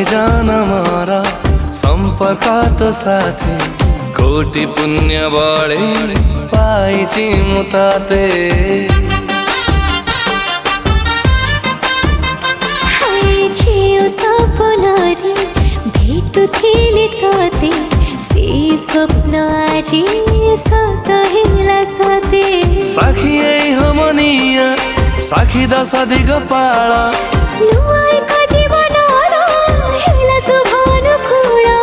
जान मारा संपर्कात साथी कोटि पुण्य बढे पाइछि म ताते सपनारे भेटुथिले ताते से स्वप्न आजी सत हेला साथे साखी हमनिया साखी दश दिग पाला नुआएको जीवन हेला सुभान खुड़ा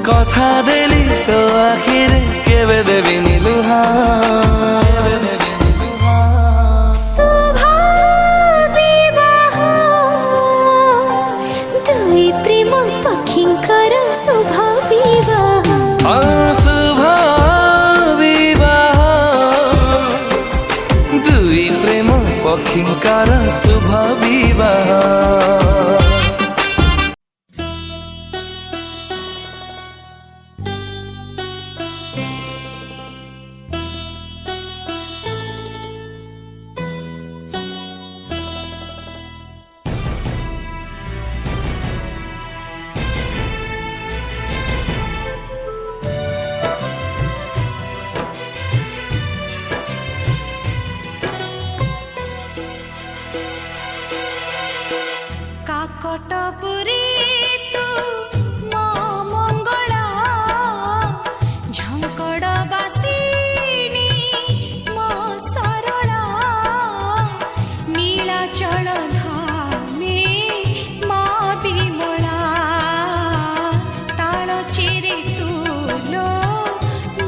कथा देली तो आखिर केबे देबी निलुहा पक्षिंकार शुभ विवाह काकटपुरी तू मो मंगला झंकड़ बासिनी मो सरला नीलाचल धामे मो विमला ताल चिरे तुलो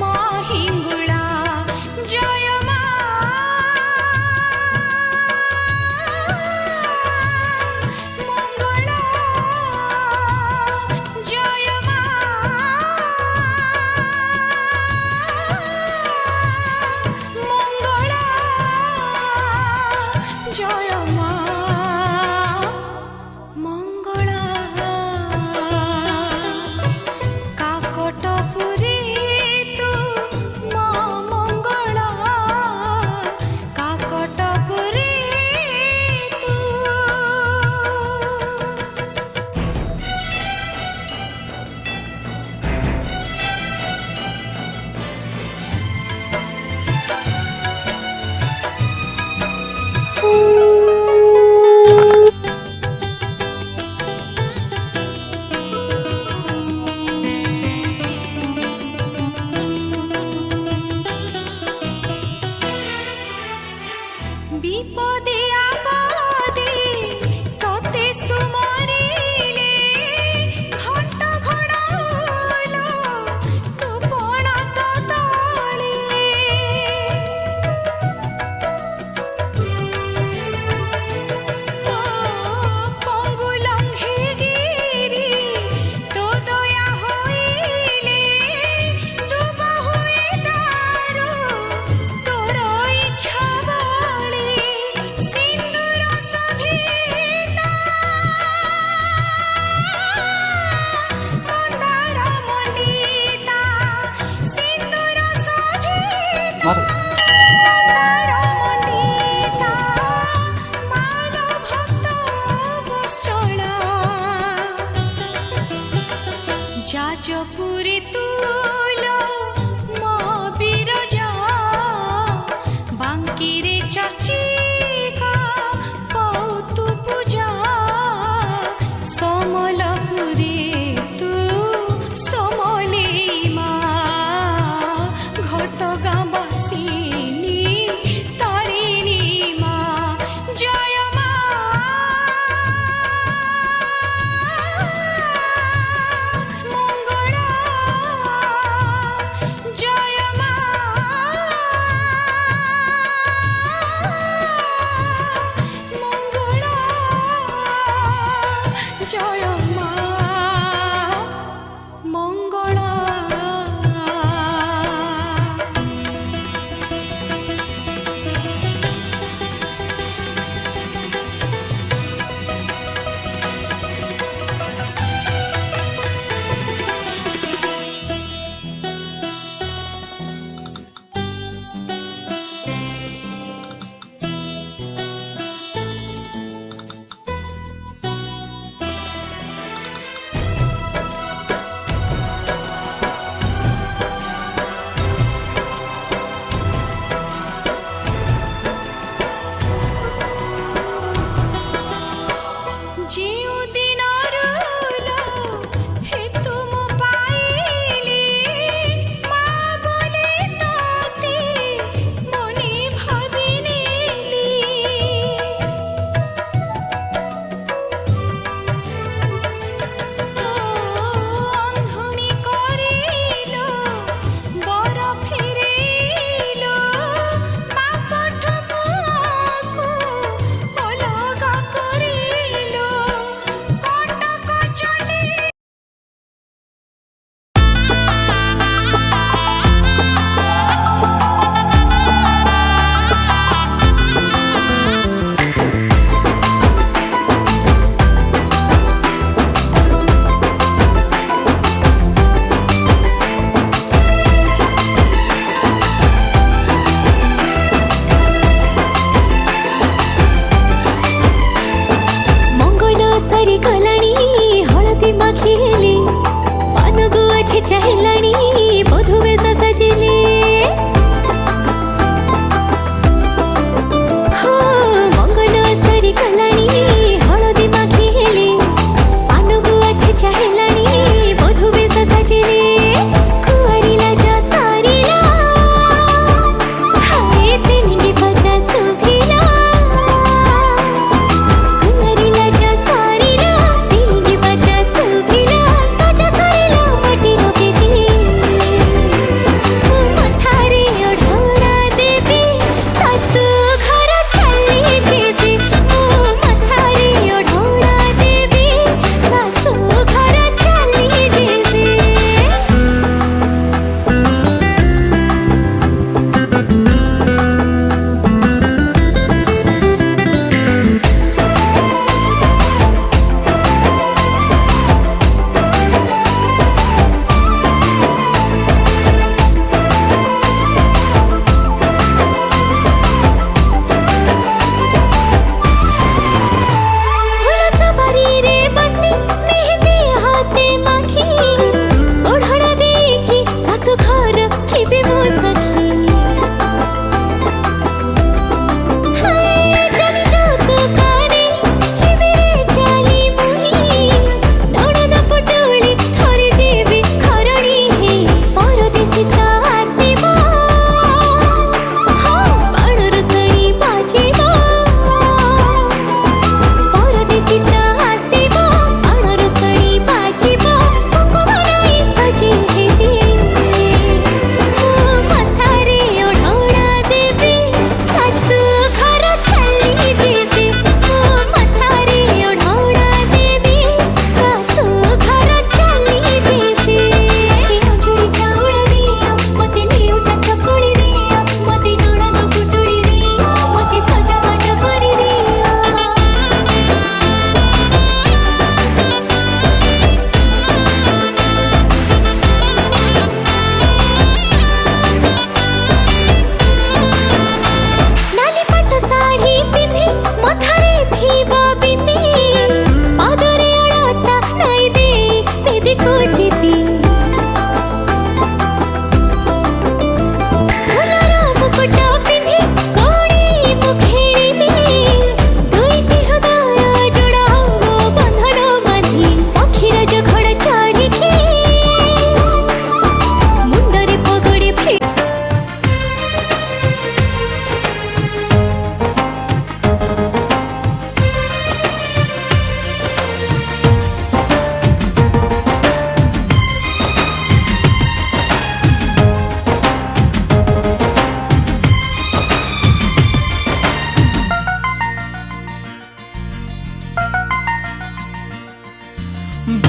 मो हिंगुला जय विपदे आपदे तोते सुमरिले घंट घड़ालो तू पणा तो तळे पंगु लंघे गिरी तो दया होइले दुब हुए दारू तोर इच्छा जाजपुरी तुलो मो बिरजा बांकीरे चर्चिका पौतु पूजा समलपुरी तू समली मा घटगां बासिनी तारिणी मा जय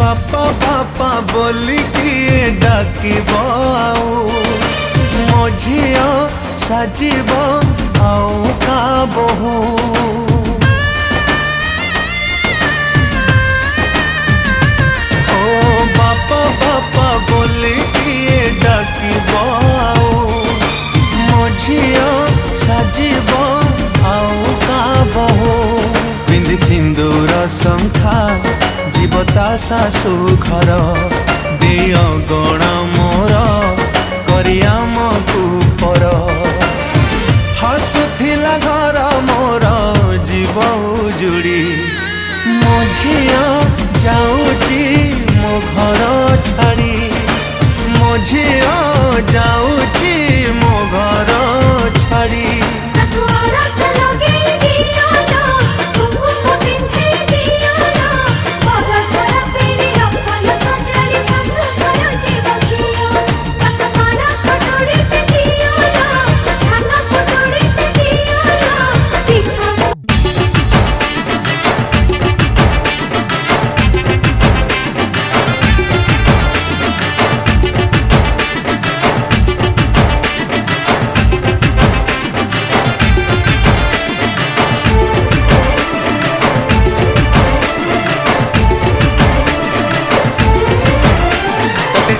बापा बापा बोली किए डाकिब मो झियो साजिब आउ का बहु बापा बापा बोली किए डाकिब मो झियो साजिब आउ का बहु पिंधि सिंदूर शंखा जीवता शाशु घर देय गण मोर करियाम कुपर हसुथिला घर मोर जीव उजुड़ी मो झियो जाऊची मो घर छाड़ी मो झियो जाऊची मो घर छाड़ी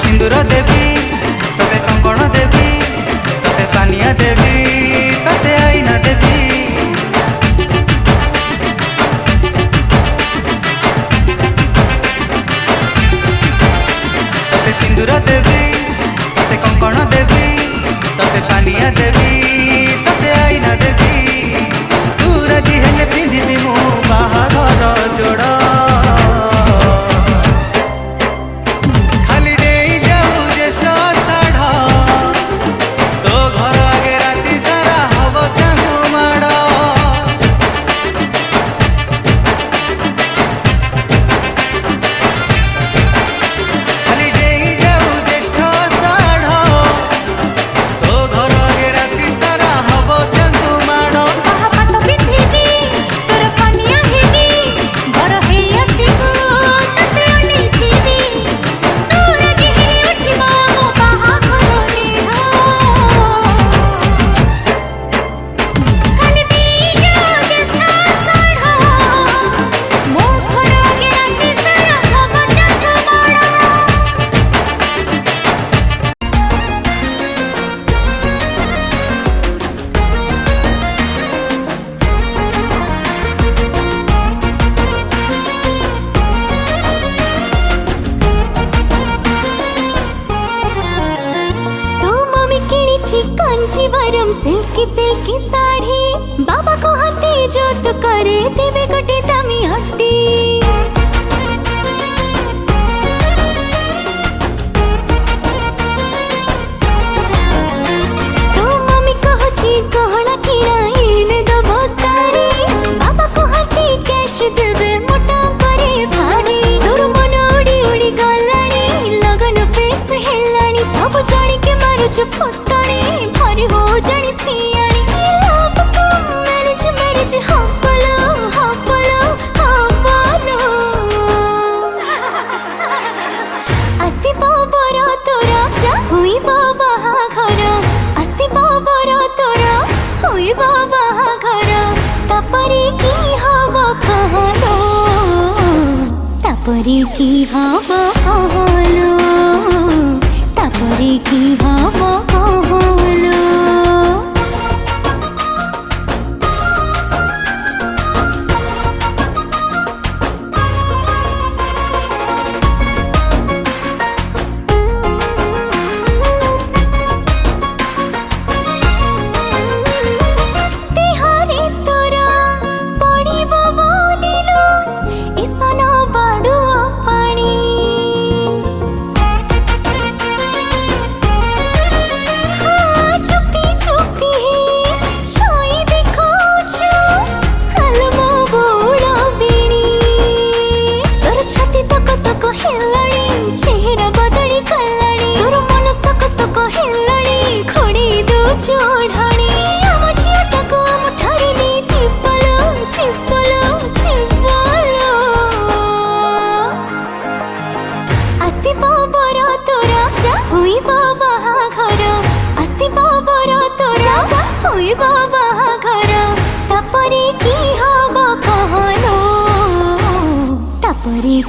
सिंदूर देवी तोते कंकण देवी तोते पानिया देवी तोते आईना देवी तोते सिंदूर देवी तोते कंकण देवी तोते पानिया देवी तोते आईना देवी तू राजी हेले पिंधिबी मु बाहाघर जोड़ कांचीवरम सिल्की सिल्की साड़ी बाबा को हाथी जोत करे देवे कटे दामी हट्टी तो मम्मी कहची गहना किणा इने दबो सारी बाबा को हाथी कैश देवे मोटा करे भारी तोर मन उड़ी उड़ी गलानी लगन फिक्स हेलानी सब जानी के मारुच फुटानी भारी हो जानी सियानी लव को मैरिज हपलो हपलो हपलो आसिबो बर तोरा जा हुइबो बाहाघर आसिबो बर तोरा हुइबो बाहाघर तापरे की हबो कहलो तापरे की हबो कहलो तापरे की हबो कहलो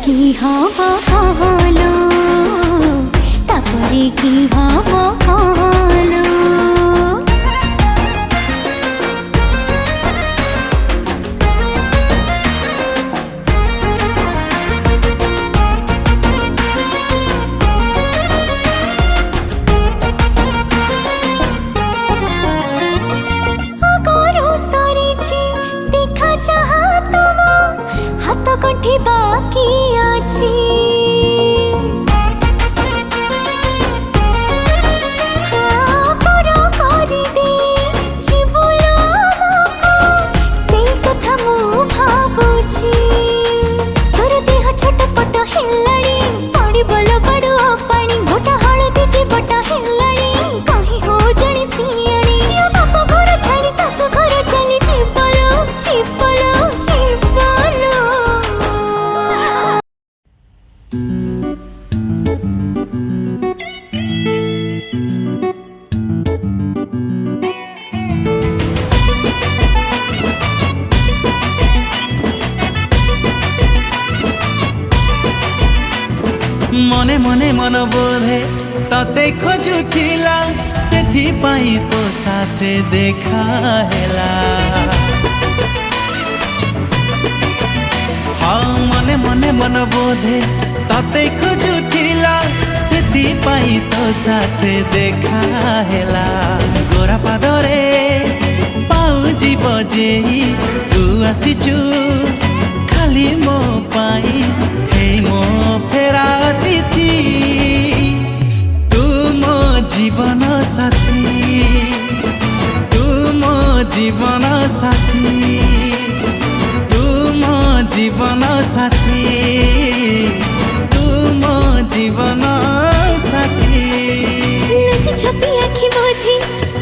কি হব কহলো তাপরে কি হব কহলো কণ্ঠে বাকি আছে মনে মনে মন বোধে ততে খোঁজুথিলা সেথিপাই তো সাথে দেখা হেলা हाँ मने मने मन बोधे तते खोजुथिला सेथिपाई तो साथे देखा हेला गोरा पादरे पाउजी बजेई तू आसीचु खाली मो पाई हे मो फेरा तिथि तू मो जीवन साथी तू मो जीवन साथी तू मो जीवन साथी तू मो जीवन साथी लज छपी आखि बोधी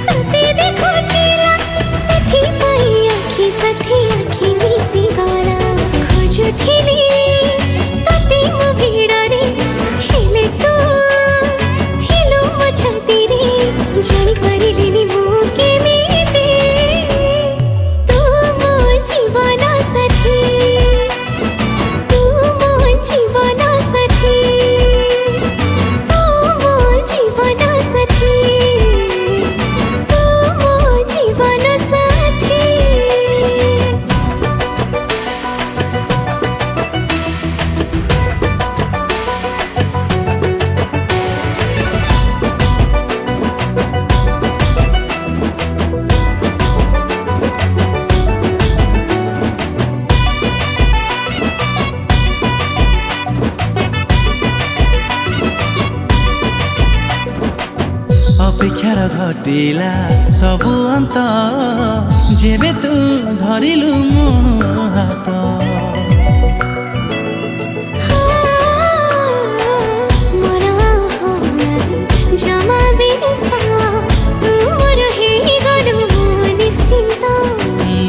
तते देखो थिला सेथि पाई आखि साथी आखि मिसी गला खोजुथिली तते मो भिड़रे हेले तू थिलु मो छातीरे जानि परिलिनी मु केमिते तू मो जीवन साथी तू मो जीवन साथी तू मो जीवन साथी तू मो जीवन साथी अपेक्षार घटिला सबु अंत जेबे तू धरिलु मो हाथ जमा बेस्ता तू मोर हे गलु निश्चिंत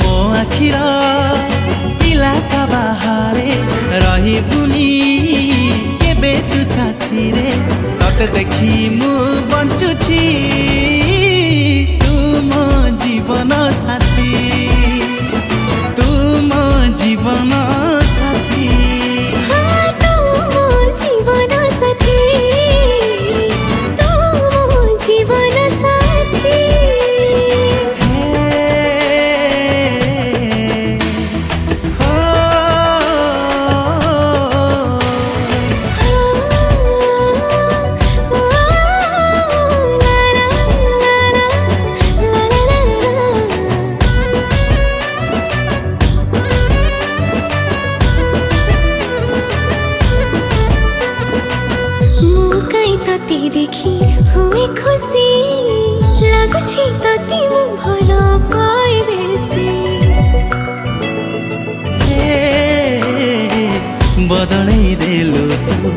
मो आखिर पिला का बाहारे रही बुनी केबे तू साथी रे तते देखी मु बंचुची तू मो जीवन साथी तू मो जीवन साथी हाँ तू मो जीवन साथी तू मो जीवन साथी तते देखी हुए खुशी लागुछि तते मु भलो पाए बेसी बदलै देलु तू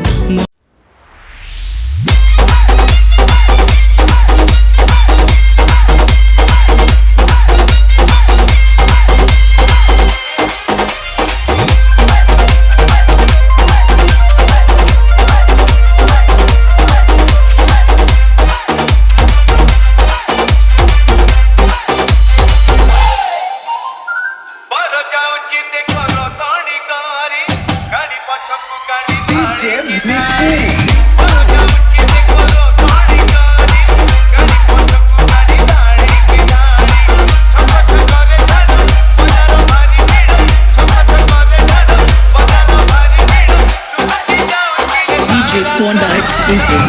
DJ मिकू DJ Ponda exclusive.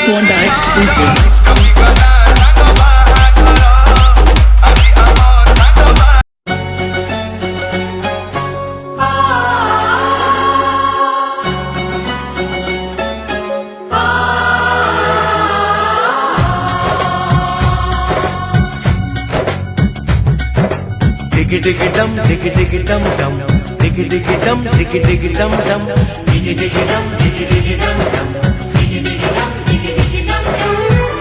Ponda exclusive. Diggy diggy dum, diggy diggy dum dum, diggy diggy dum, diggy diggy dum dum, diggy diggy dum, diggy diggy dum dum, diggy diggy dum, diggy diggy dum dum.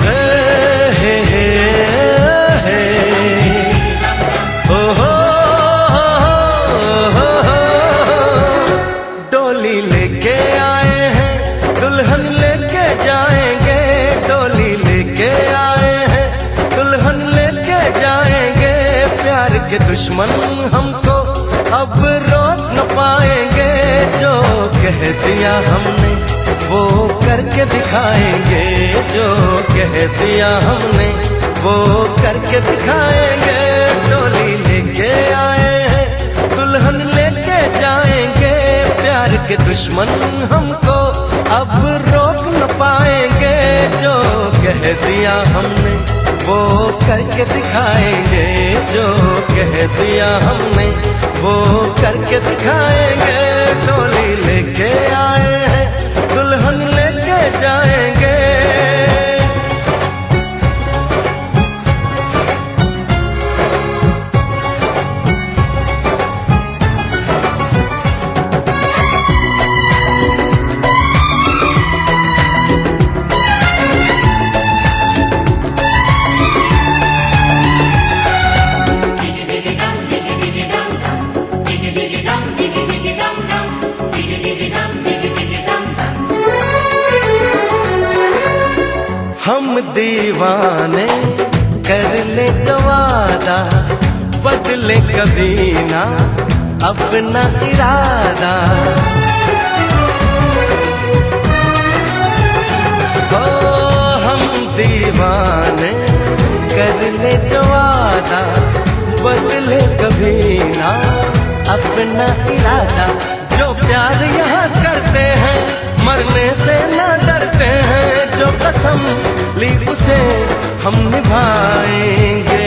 Hey hey hey, oh ho ho ho. डोली लेके आए हैं, दुल्हन लेके जाएंगे, डोली लेके आए हैं, दुल्हन लेके जाएंगे। प्यार के दुश्मन हमको अब रोक न पाएंगे, जो कह दिया हमने वो करके दिखाएंगे, जो कह दिया हमने वो करके दिखाएंगे। डोली लेके आए हैं, दुल्हन लेके जाएंगे, प्यार के दुश्मन हमको अब रोक न पाएंगे, जो कह दिया हमने वो करके दिखाएंगे, जो कह दिया हमने वो करके दिखाएंगे। डोली लेके आए हैं, दुल्हन लेके जाएंगे। हम दीवाने कर ले जो वादा, बदले कभी ना अपना इरादा। ओ हम दीवाने कर ले जो वादा, बदले कभी ना अपना इरादा, जो प्यार यहाँ करते हैं मरने से ना डरते हैं, जो कसम ली उसे हम निभाएंगे।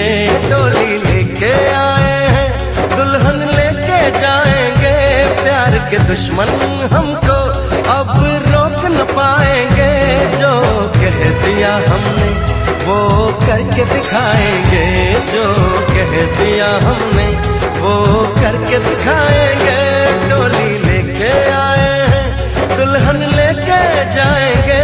डोली लेके आए हैं, दुल्हन लेके जाएंगे, प्यार के दुश्मन हमको अब रोक न पाएंगे। जो कह दिया हमने वो करके दिखाएंगे, जो कह दिया हमने वो करके दिखाएंगे। डोली लेके आए हैं, दुल्हन लेके जाएंगे।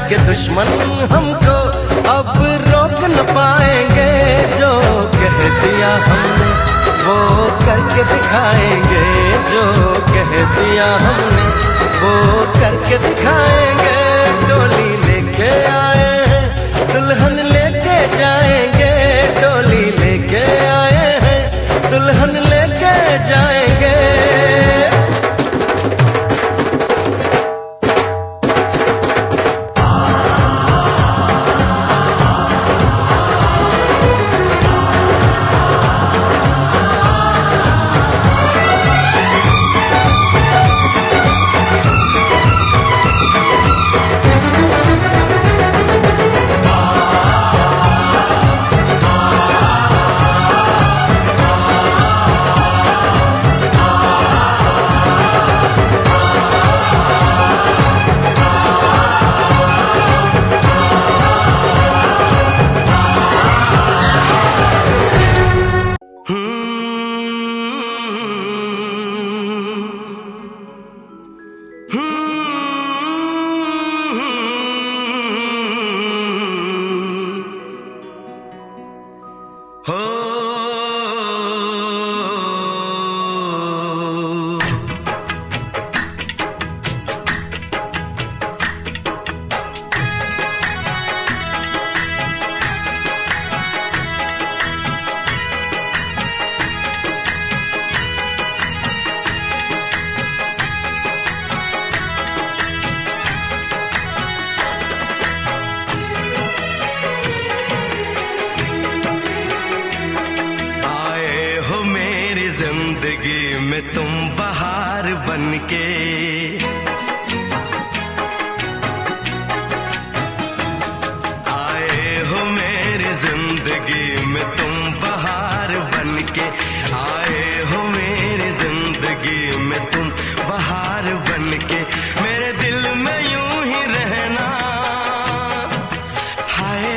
के दुश्मन हमको अब रोक न पाएंगे। जो कह दिया हमने वो करके दिखाएंगे, जो कह दिया हमने वो करके दिखाएंगे। डोली लेके आए हैं, दुल्हन लेके जाएंगे, डोली लेके आए हैं, दुल्हन लेके जाएंगे। जिंदगी में तुम बहार बनके, आए हो मेरी जिंदगी में तुम बहार बनके, आए हो मेरी जिंदगी में तुम बहार बनके। मेरे दिल में यूं ही रहना, हाय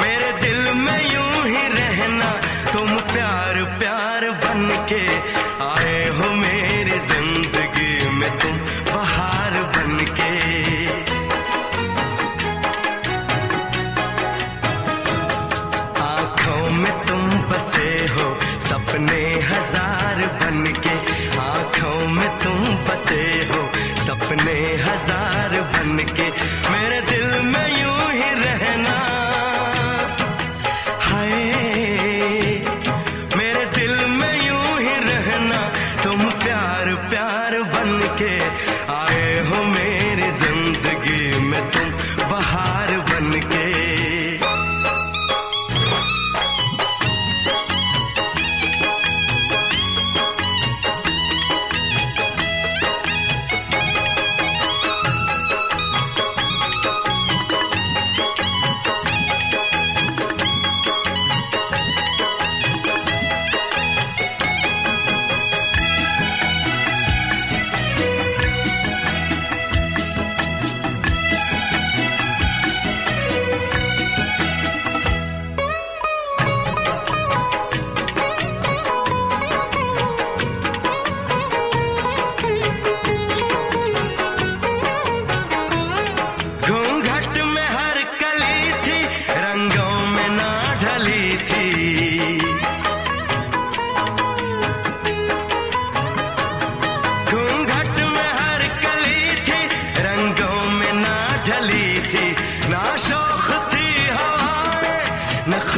मेरे दिल में यूं ही रहना, तुम प्यार प्यार बनके, आए हो मेरी जिंदगी में तुम बहार बनके। आंखों में तुम बसे हो सपने हजार बनके, आंखों में तुम बसे हो सपने हजार बनके। मेरे दिल में यूं ही रहना, हाय मेरे दिल में यूं ही रहना, तुम प्यार प्यार बनके, आए हो मेरी जिंदगी में तुम बहार बनके।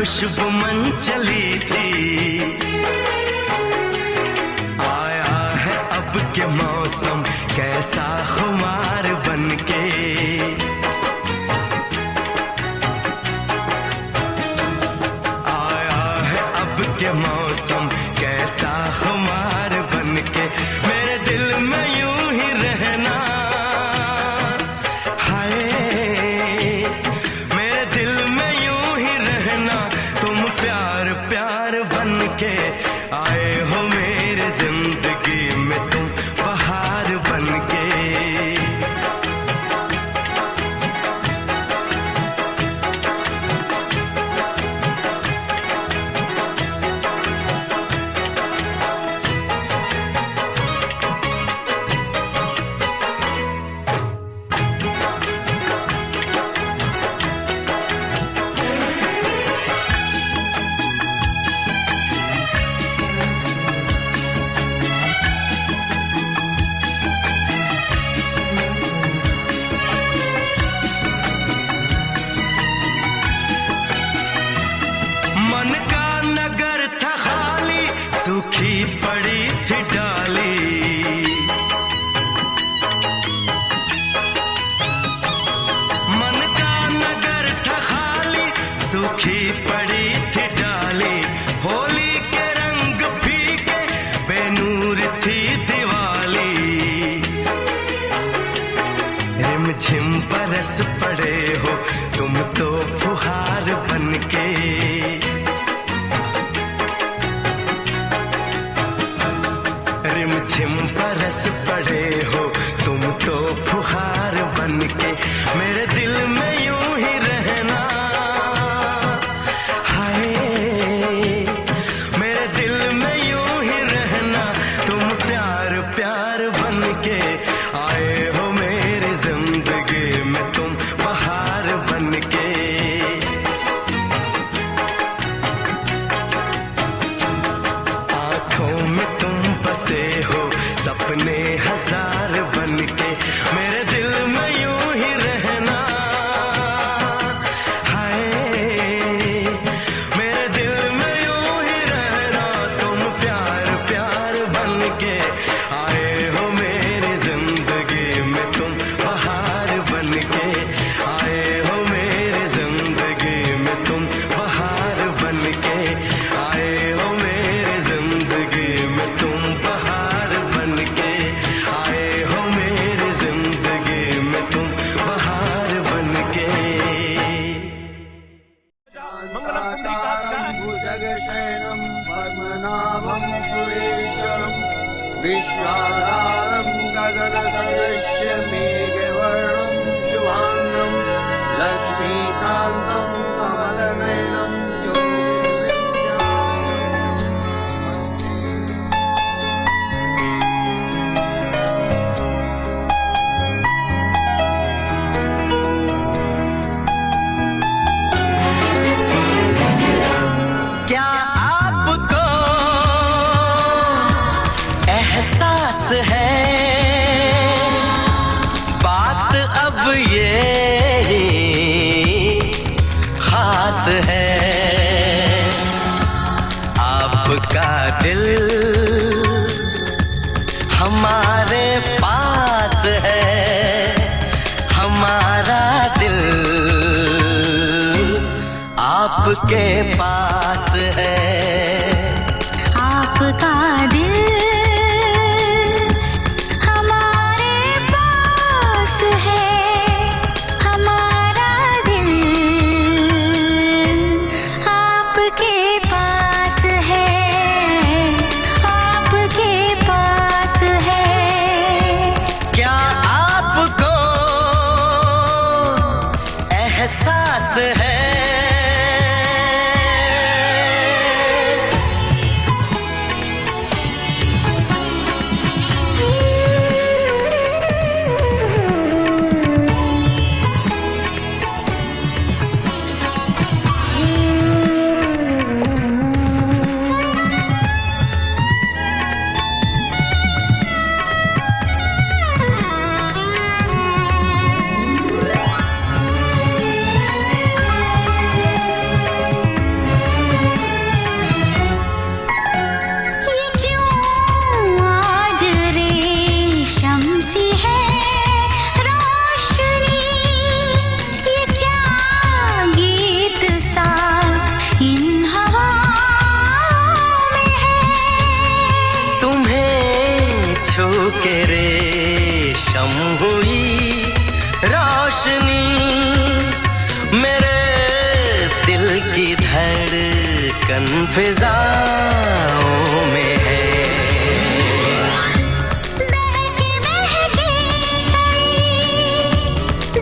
खुशबू मन चली थी, आया है अब के मौसम कैसा खुमार बनके। आया है अब के मौसम कैसा खुमार बनके, मेरे दिल में यूं ही रहना। हाय मेरे दिल में यूं ही रहना, तुम प्यार प्यार बनके आए हो मेरे जिंदगी में, तुम बहार बनके। मन का नगर था खाली, सूखी पड़ी थी डाली। मन का नगर था खाली, सूखी पड़ी थी डाली। होली के रंग फीके, बेनूर थी दिवाली। रिमझिम बरस पड़े हो तुम तो फुहार बनके। रिमझिम बरस पड़े हो तुम तो फुहार बनके, मेरे दिल में यूं ही रहना। हाय मेरे दिल में यूं ही रहना, तुम प्यार प्यार बनके आए हो मेरी जिंदगी में, तुम बहार बनके। आंखों में तुम बसे हो सपने हजार बनके, मेरे दिल में यूं ही रहना। हाय मेरे दिल में यूं ही रहना, तुम प्यार प्यार बनके आए हो मेरी जिंदगी में, तुम बहार बनके आए हो मेरी जिंदगी में, तुम बहार बनके आए हो मेरी जिंदगी में, तुम बहार बनके आए हो मेरी जिंदगी में, तुम बहार बनके। भुजगशयनं पद्मनाभं सुरेशं, विश्वाधारं गगनसदृश्य मेघवर्णं शुभांगं, लक्ष्मीकान्तं कमलनयनं योगिविद्यां। क्या आपको एहसास है, बात अब ये खास है। आपका दिल हमारे पास है, हमारा दिल आपके पास है। आपका दिल हमारे पास है, हमारा दिल आपके पास है, आपके पास है। क्या आपको एहसास है, रोशनी मेरे दिल की धड़कन फिजाओं में है। महके महके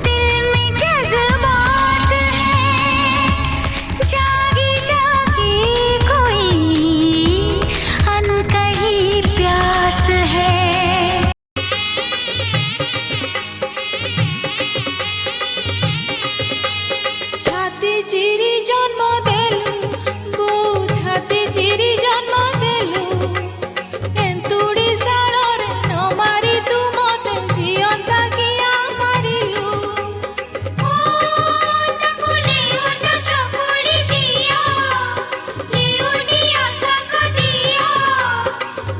दिल में जज्बात है, जागी जागी कोई अनकही प्यास है। ছাতি চিরি জন্ম দেলু বউ ছাতি চিরি জন্ম দেলু এন্তুড়ি সাড়রে ন মারি তু মতে জিয়ন্তা কিয়া মারিলু ও তাকু লিউটা চকুড়ি দিও লিউডিয়া সাক দিও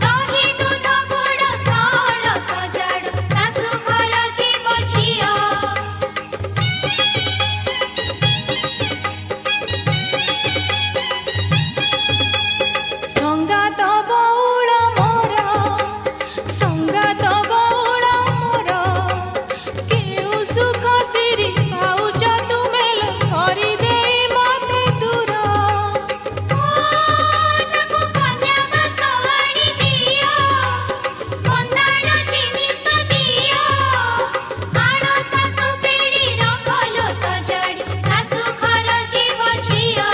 দহি দুধ গুড় সাড় সজাড় শাশু ঘর জীব ঝিও। সংগাত বউল মোর সংগাত বউল মোর কেউ সুখ সিরি পাউছ তুমে করি দেই মতে দূর ও তাকু কন্যা বাস আনি দিও বন্দাণ জিনিস দিও আণ শাশু পিড়ি রখল সজাড়ি শাশু ঘর জীব ঝিও।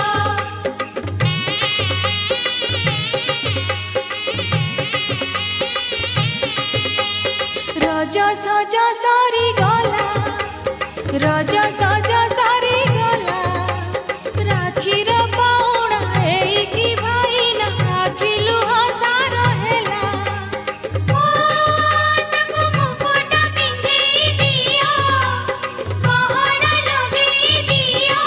রজ সজ সরি গলা রজ সজ সরি গলা রাখির পাউଣା এইকি ভাইনা আখি লুহ সার হেলা ও তাকু মুকুট পিন্ধেই দিও গহଣା লগেই দিও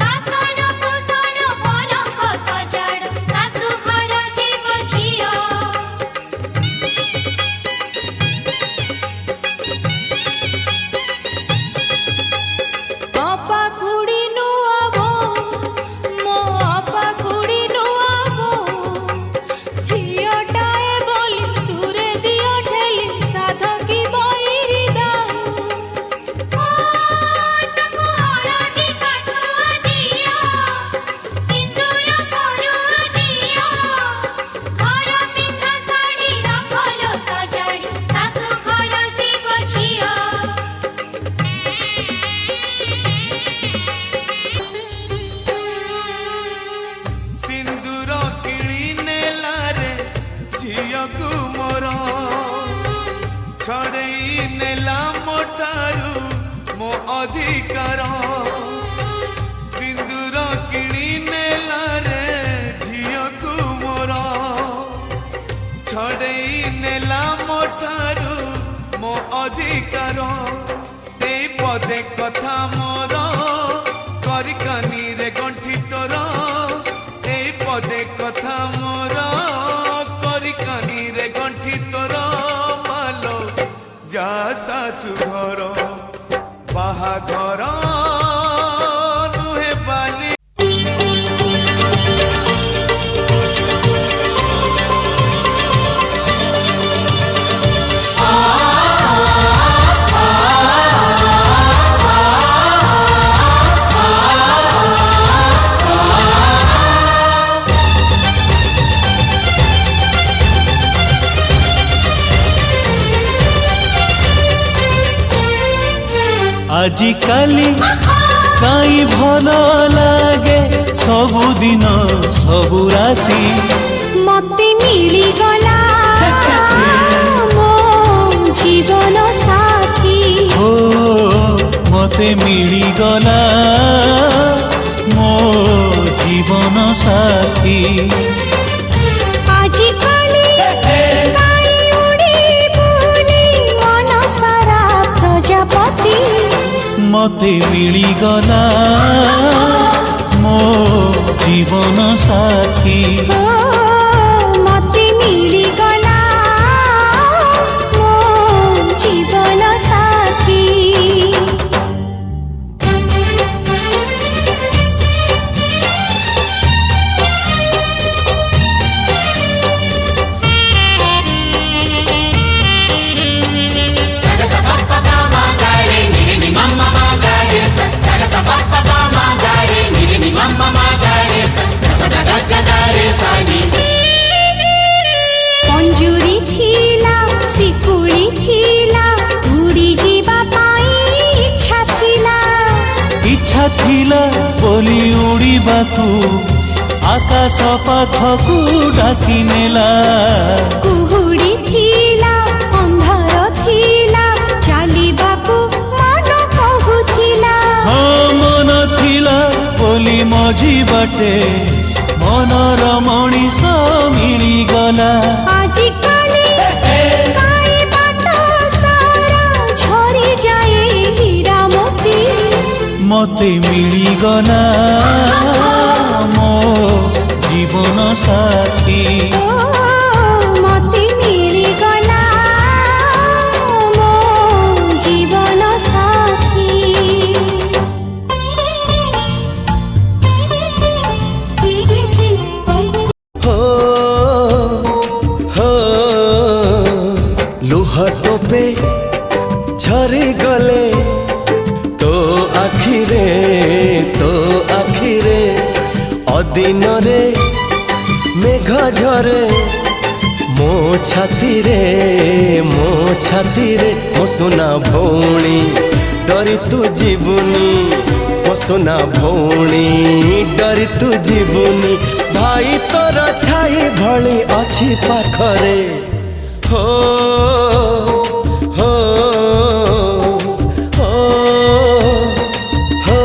বাসন কুসন পলঙ্ক সজাড় শাশু ঘর জীব ঝিও। অপা খুড়ি নুয়া বউ মো অপা খুড়ি নুয়া বউ ঝিওটায়ে বলি দূরে দিও ঠেলি সাধকি বইরি দাও ও তাকু হলদি কাঠুয়া দিও সিন্দুর পরুয়া দিও ঘর পিঠা শাড়ি রখল সজাড়ি শাশু ঘর জীব ঝিও। सिंदूर किणी नेलारे झियकु मोर छड़ेई नेला मोठारू मो अधिकार। सिंदूर किणी नेलारे झियकु मोर छड़ेई नेला मोठारू मो अधिकार। ए पदे कथा मोर करिकानी रे गंठी तोर ए पदे कथा मोर करिकानी रे गंठी तोर मालो जा शाशु घर बाहाघर नुहे बाली। आजिकाली काई भल लागे सबुदिन सबु राती मते मिली गला मो जीवन साथी ओ मते मिली गला मो जीवन साथी। आजिकाली काई उड़ी बुली मन सारा प्रजापति मते मिली गला मो जीवन साथी। ओ मते मिली गला मो जीवन साथी। Sa ga sa pa pa ma ga re ni ni ma ଯିବାକୁ ଆକାଶ ପାଖକୁ ଡାକି ନେଲା। କୁହୁଡ଼ି ଥିଲା ଅନ୍ଧାର ଥିଲା ଚାଲିବାକୁ ମନ କହୁଥିଲା। ହଁ ମନ ଥିଲା ବୋଲି ମଝି ବାଟେ ମନର ମଣିଷ ମିଳିଗଲା। ଆଜିକାଲି କାଇଁ ବାଟ ସାରା ଝରିଯାଏ ହୀରା ମୋତି। ମତେ ମିଳିଗଲା ମୋ ଜୀବନ ସାଥୀ। ଓ ମତେ ମିଳିଗଲା ମୋ ଜୀବନ ସାଥୀ। हो हो लुह टोपे झरी गले तो आखिरे अदिन रे मेघ झरे मो छाती रे मो सुना भौणी डरी तू जीवनी मो सुना भौणी डरी तू जीवनी भाई तोर छाई भली अछि पाखरे हो हो हो हो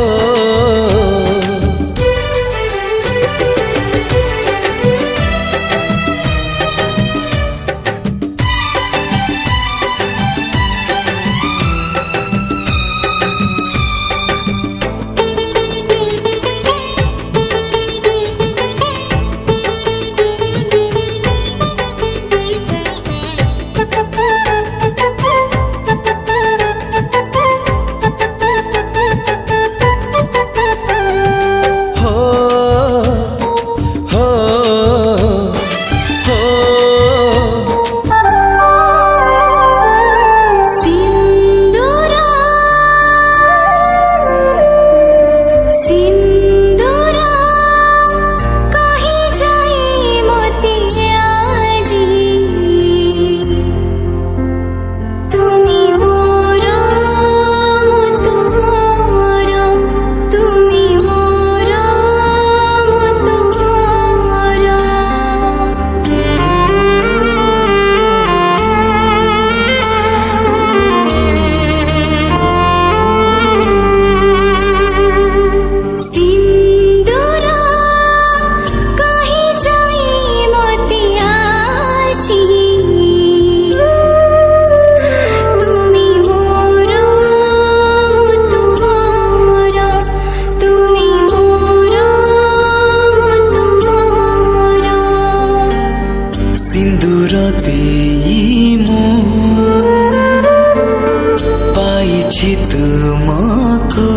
तुमको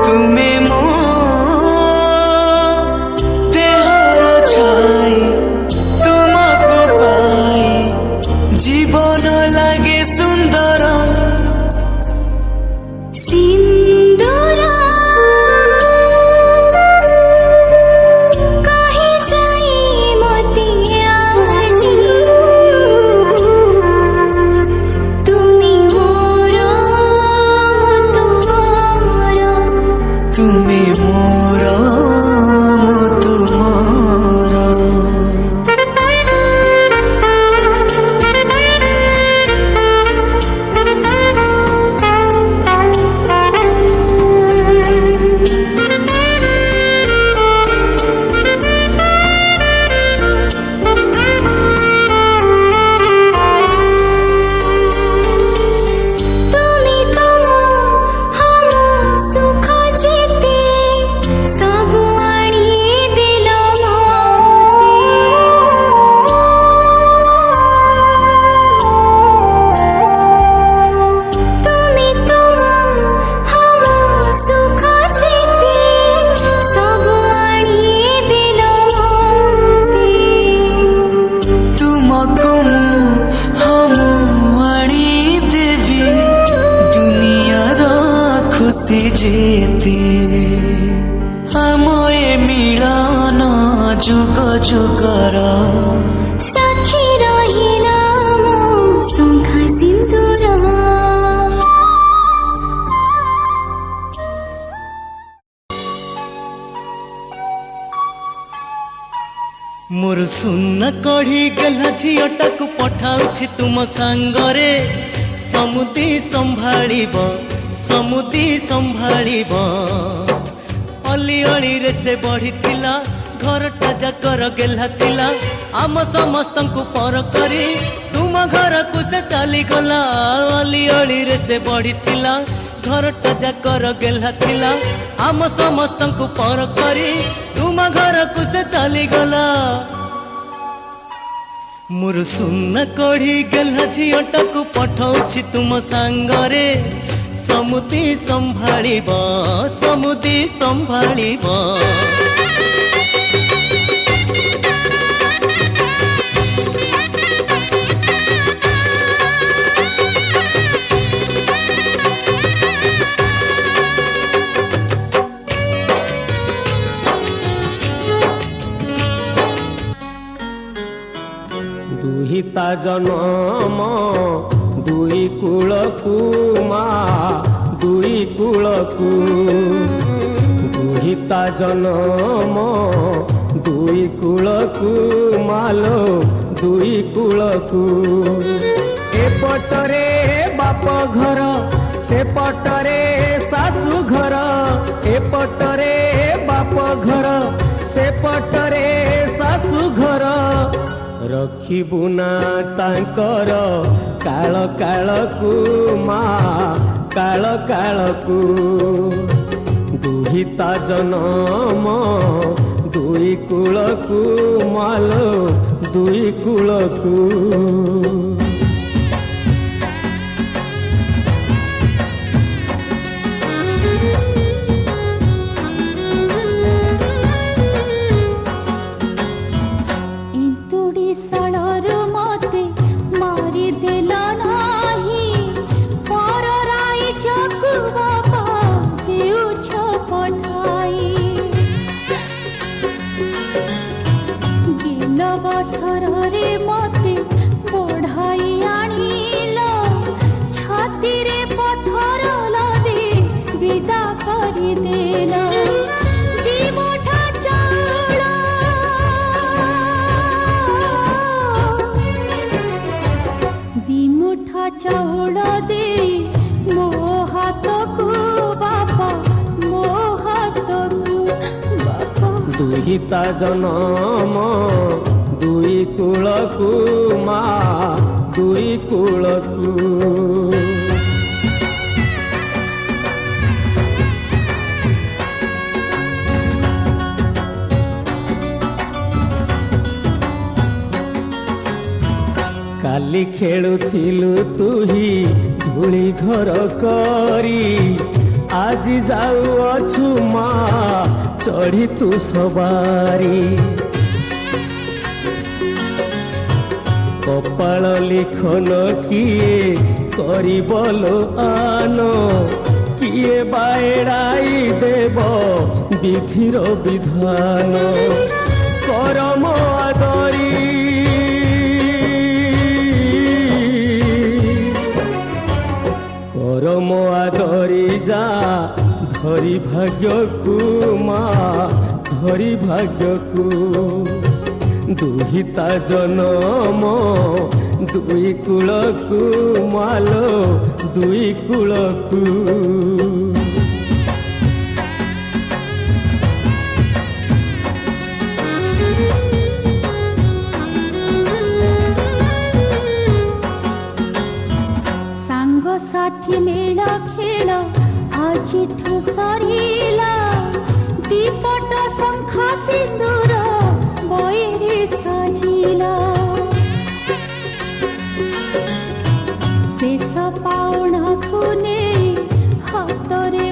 तुम्हें मो देहर छाई तुमको पाई जीवन लागे सुंदर सिंदूर कहीं जाई मोतिया जी तुमी मोर तुम्हें मोर तुमर तुमी तुम हम सुख जीते सब आनी दिल मोते तुमी तुम हम सुख जीते सब आनी दिल मोते तुमको हम आनी देवी दुनियार खुशी जेते हम ए मिलन जुग जुगर साक्षी रहिला मो शंख सिंदूर सुन कढ़ी गला झीटाक पठाउछि तुम सांगरे समुदी संभाଳିब अली अली रे से बढ़ी घरटा जाकर गेला थिला आम समस्त पर करी तुम घर को से चली गला अली अली रे से बढ़ी घरटा जाकर गेला थिला आम समस्त पर करी तुम घर को से चली गला मोर सुन कढ़ी गला झीटा को पठाउछि तुम सांगरे समुदी संभालिब दुहिता जनम दुई कूलकू दुई कूलकू दुहिता जनम दुई कूलकू मालो दुई कूलकू एपटरे बाप घर से पटरे सासू घर एपटरे बाप घर से पटरे सासू घर रखिबु ना तांकर काल कालकू काल कालकू दुहिता जनम दुई कूलकू मालो दुई कूलकू चाउल दे मो हाथ को बापा मो हाथ को बापा दुहिता जनम दुई कूलकू दुई कूलकू काली खेलुथिलु तुही धूली घर करी आज जाऊछु माँ चढ़ी तू सवारी कपाल लिखन किए करी बोलो आनो किए बाएड़ाई देव विधिर विधान करम आदरी करम आदरी जा धरी भाग्यकू माँ धरी भाग्यकू दुहिता जनम दुई कूलकू मालो दुई कूलकू साथी मेला खेल आज सरीला दीपट शंखा सिंदूर बयरे सजिला शेष पाउना को ने हाथ रे